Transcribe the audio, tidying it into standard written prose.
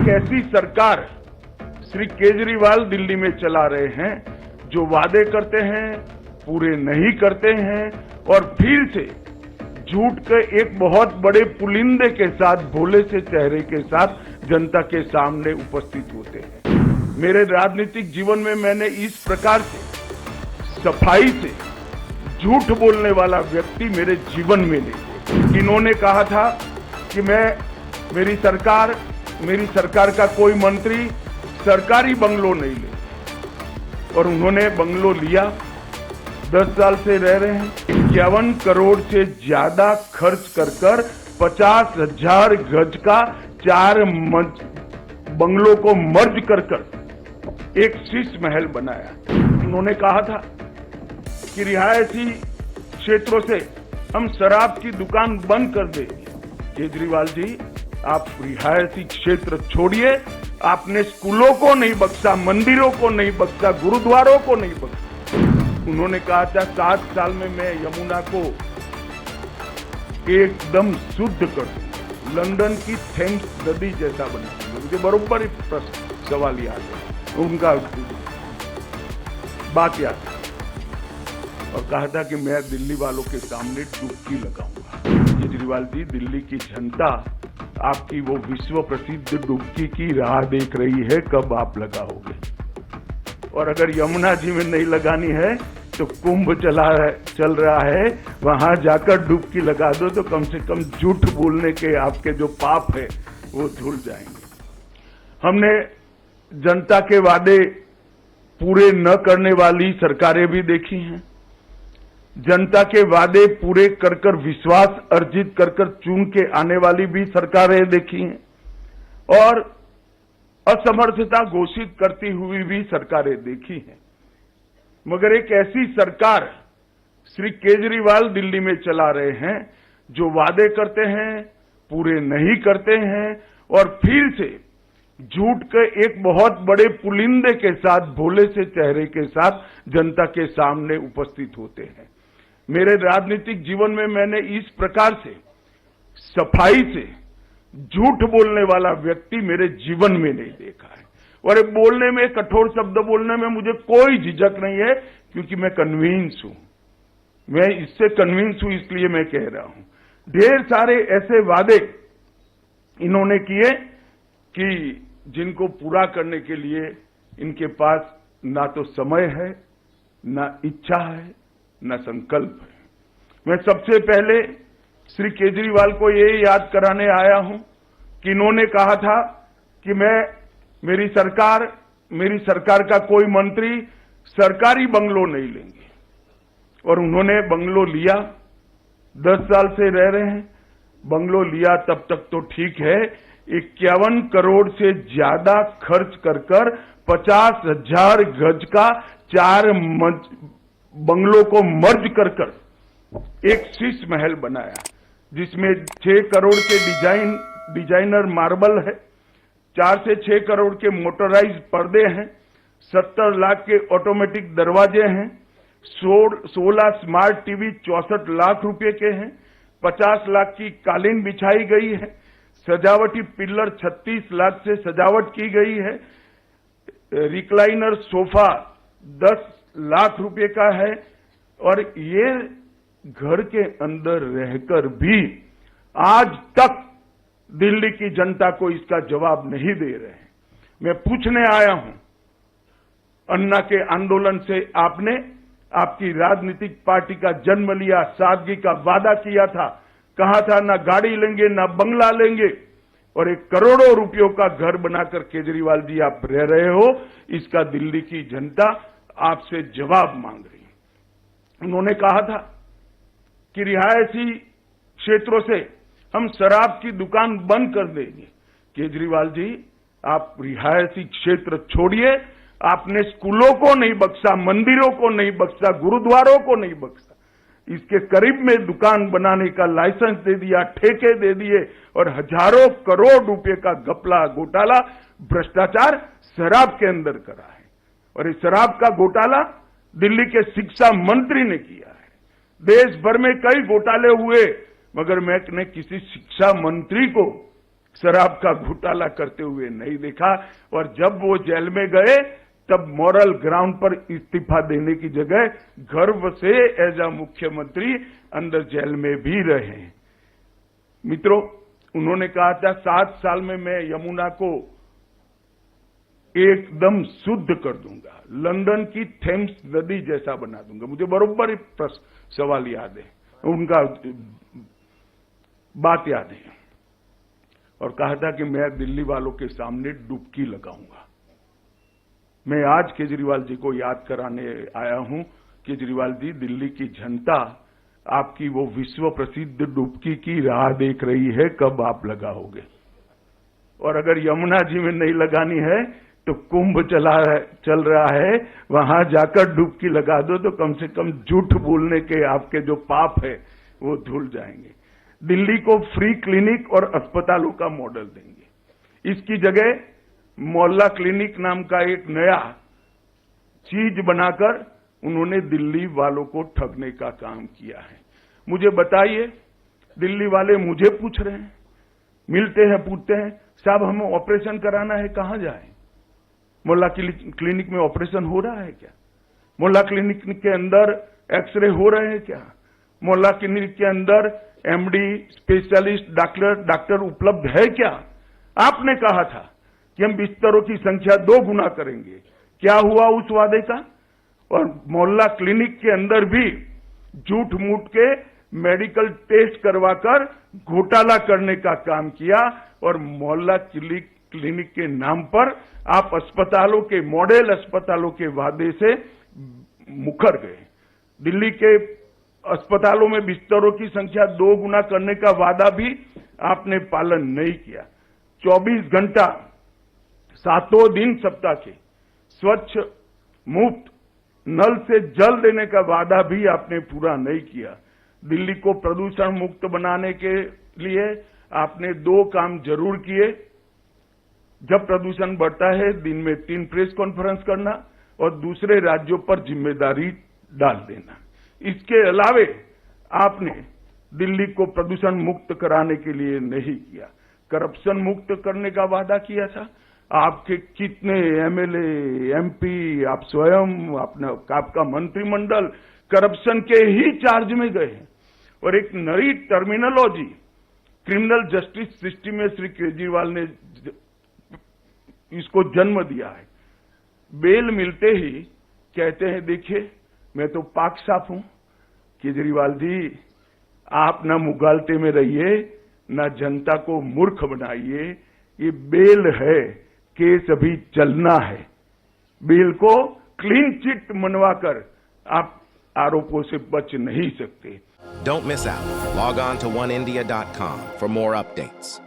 एक ऐसी सरकार श्री केजरीवाल दिल्ली में चला रहे हैं जो वादे करते हैं, पूरे नहीं करते हैं और फिर से झूठ के एक बहुत बड़े पुलिंदे के साथ, भोले से चेहरे के साथ जनता के सामने उपस्थित होते हैं। मेरे राजनीतिक जीवन में मैंने इस प्रकार से सफाई से झूठ बोलने वाला व्यक्ति मेरे जीवन में नहीं। इन्होंने कहा था कि मेरी सरकार का कोई मंत्री सरकारी बंगलो नहीं ले, और उन्होंने बंगलो लिया। 10 साल से रह रहे हैं। 51 करोड़ से ज्यादा खर्च कर 50,000 गज का 4 बंगलों को मर्ज कर एक शीश महल बनाया। उन्होंने कहा था कि रिहायशी क्षेत्रों से हम शराब की दुकान बंद कर देंगे। केजरीवाल जी, आप रिहायशी क्षेत्र छोड़िए। आपने स्कूलों को नहीं बख्शा, मंदिरों को नहीं बख्शा, गुरुद्वारों को नहीं बख्शा। उन्होंने कहा था 7 साल में मैं यमुना को एकदम शुद्ध कर दूंगा, लंदन की थेम्स नदी जैसा बना दूंगा। मुझे बरोबर सवाल याद है, उनका बात याद है, और कहा था कि मैं दिल्ली वालों के सामने डुबकी लगाऊंगा। केजरीवाल जी, दिल्ली की जनता आपकी वो विश्व प्रसिद्ध डुबकी की राह देख रही है, कब आप लगाओगे। और अगर यमुना जी में नहीं लगानी है तो कुंभ चल रहा है, वहां जाकर डुबकी लगा दो, तो कम से कम झूठ बोलने के आपके जो पाप है वो धुल जाएंगे। हमने जनता के वादे पूरे न करने वाली सरकारें भी देखी हैं। जनता के वादे पूरे कर विश्वास अर्जित कर चुन के आने वाली भी सरकारें देखी हैं, और असमर्थता घोषित करती हुई भी सरकारें देखी हैं। मगर एक ऐसी सरकार श्री केजरीवाल दिल्ली में चला रहे हैं जो वादे करते हैं, पूरे नहीं करते हैं और फिर से झूठ के एक बहुत बड़े पुलिंदे के साथ, भोले से चेहरे के साथ जनता के सामने उपस्थित होते हैं। मेरे राजनीतिक जीवन में मैंने इस प्रकार से सफाई से झूठ बोलने वाला व्यक्ति मेरे जीवन में नहीं देखा है। और बोलने में, कठोर शब्द बोलने में मुझे कोई झिझक नहीं है, क्योंकि मैं कन्विंस हूं। मैं इससे कन्विंस हूं, इसलिए मैं कह रहा हूं। ढेर सारे ऐसे वादे इन्होंने किए कि जिनको पूरा करने के लिए इनके पास ना तो समय है, ना इच्छा है, ना संकल्प है। मैं सबसे पहले श्री केजरीवाल को ये याद कराने आया हूं कि इन्होंने कहा था कि मेरी सरकार का कोई मंत्री सरकारी बंगलो नहीं लेंगे, और उन्होंने बंगलो लिया। 10 साल से रह रहे हैं। बंगलो लिया तब तक तो ठीक है। 51 करोड़ से ज्यादा खर्च कर 50,000 गज का 4 बंगलों को मर्ज कर एक शीश महल बनाया, जिसमें 6 करोड़ के डिजाइनर मार्बल है, 4 से 6 करोड़ के मोटराइज पर्दे हैं, 70 लाख के ऑटोमेटिक दरवाजे हैं, 16 स्मार्ट टीवी 64 लाख रुपए के हैं, 50 लाख की कालीन बिछाई गई है, सजावटी पिल्लर 36 लाख से सजावट की गई है, रिक्लाइनर सोफा 10 लाख रुपए का है। और ये घर के अंदर रहकर भी आज तक दिल्ली की जनता को इसका जवाब नहीं दे रहे हैं। मैं पूछने आया हूं, अन्ना के आंदोलन से आपने आपकी राजनीतिक पार्टी का जन्म लिया, सादगी का वादा किया था, कहा था ना गाड़ी लेंगे ना बंगला लेंगे, और 1 करोड़ों रुपयों का घर बनाकर केजरीवाल जी आप रह रहे हो। इसका दिल्ली की जनता आपसे जवाब मांग रही है। उन्होंने कहा था कि रिहायशी क्षेत्रों से हम शराब की दुकान बंद कर देंगे। केजरीवाल जी, आप रिहायशी क्षेत्र छोड़िए। आपने स्कूलों को नहीं बख्शा, मंदिरों को नहीं बख्शा, गुरुद्वारों को नहीं बख्शा। इसके करीब में दुकान बनाने का लाइसेंस दे दिया, ठेके दे दिए, और हजारों करोड़ रुपए का घपला, घोटाला, भ्रष्टाचार शराब के अंदर करा है। और इस शराब का घोटाला दिल्ली के शिक्षा मंत्री ने किया है। देश भर में कई घोटाले हुए, मगर मैंने किसी शिक्षा मंत्री को शराब का घोटाला करते हुए नहीं देखा। और जब वो जेल में गए तब मॉरल ग्राउंड पर इस्तीफा देने की जगह गर्व से एज अ मुख्यमंत्री अंदर जेल में भी रहे। मित्रों, उन्होंने कहा था 7 साल में मैं यमुना को एकदम शुद्ध कर दूंगा, लंदन की थेम्स नदी जैसा बना दूंगा। मुझे बरोबर सवाल याद है, उनका बात याद है। और कहा था कि मैं दिल्ली वालों के सामने डुबकी लगाऊंगा। मैं आज केजरीवाल जी को याद कराने आया हूं। केजरीवाल जी, दिल्ली की जनता आपकी वो विश्व प्रसिद्ध डुबकी की राह देख रही है, कब आप लगाओगे। और अगर यमुना जी में नहीं लगानी है तो कुंभ चल रहा है, वहां जाकर डुबकी लगा दो तो कम से कम झूठ बोलने के आपके जो पाप है वो धुल जाएंगे। दिल्ली को फ्री क्लिनिक और अस्पतालों का मॉडल देंगे। इसकी जगह मोहल्ला क्लिनिक नाम का एक नया चीज बनाकर उन्होंने दिल्ली वालों को ठगने का काम किया है। मुझे बताइए, दिल्ली वाले मुझे पूछ रहे हैं, मिलते हैं, पूछते हैं, साहब हमें ऑपरेशन कराना है, कहां जाए? मोहल्ला क्लिनिक में ऑपरेशन हो रहा है क्या? मोहल्ला क्लिनिक के अंदर एक्सरे हो रहे हैं क्या? मोहल्ला क्लिनिक के अंदर एमडी, स्पेशलिस्ट डॉक्टर उपलब्ध है क्या? आपने कहा था कि हम बिस्तरों की संख्या 2 गुना करेंगे। क्या हुआ उस वादे का? और मोहल्ला क्लिनिक के अंदर भी झूठ मूठ के मेडिकल टेस्ट करवाकर घोटाला करने का काम किया। और मोहल्ला क्लिनिक के नाम पर आप अस्पतालों के, मॉडल अस्पतालों के वादे से मुकर गए। दिल्ली के अस्पतालों में बिस्तरों की संख्या 2 गुना करने का वादा भी आपने पालन नहीं किया। 24 घंटा 7 दिन सप्ताह के स्वच्छ मुफ्त नल से जल देने का वादा भी आपने पूरा नहीं किया। दिल्ली को प्रदूषण मुक्त बनाने के लिए आपने 2 काम जरूर किए। जब प्रदूषण बढ़ता है, दिन में 3 प्रेस कॉन्फ्रेंस करना और दूसरे राज्यों पर जिम्मेदारी डाल देना। इसके अलावे आपने दिल्ली को प्रदूषण मुक्त कराने के लिए नहीं किया। करप्शन मुक्त करने का वादा किया था। आपके कितने एमएलए, एमपी, आप स्वयं, आपका मंत्रिमंडल करप्शन के ही चार्ज में गए हैं। और एक नई टर्मिनोलॉजी क्रिमिनल जस्टिस सिस्टम में श्री केजरीवाल ने इसको जन्म दिया है। बेल मिलते ही कहते हैं, देखिए मैं तो पाक साफ हूं। केजरीवाल जी, आप ना मुगालते में रहिए, ना जनता को मूर्ख बनाइए। ये बेल है, केस अभी चलना है। बेल को क्लीन चिट मनवाकर आप आरोपों से बच नहीं सकते। Don't miss out. Log on to oneindia.com for more updates.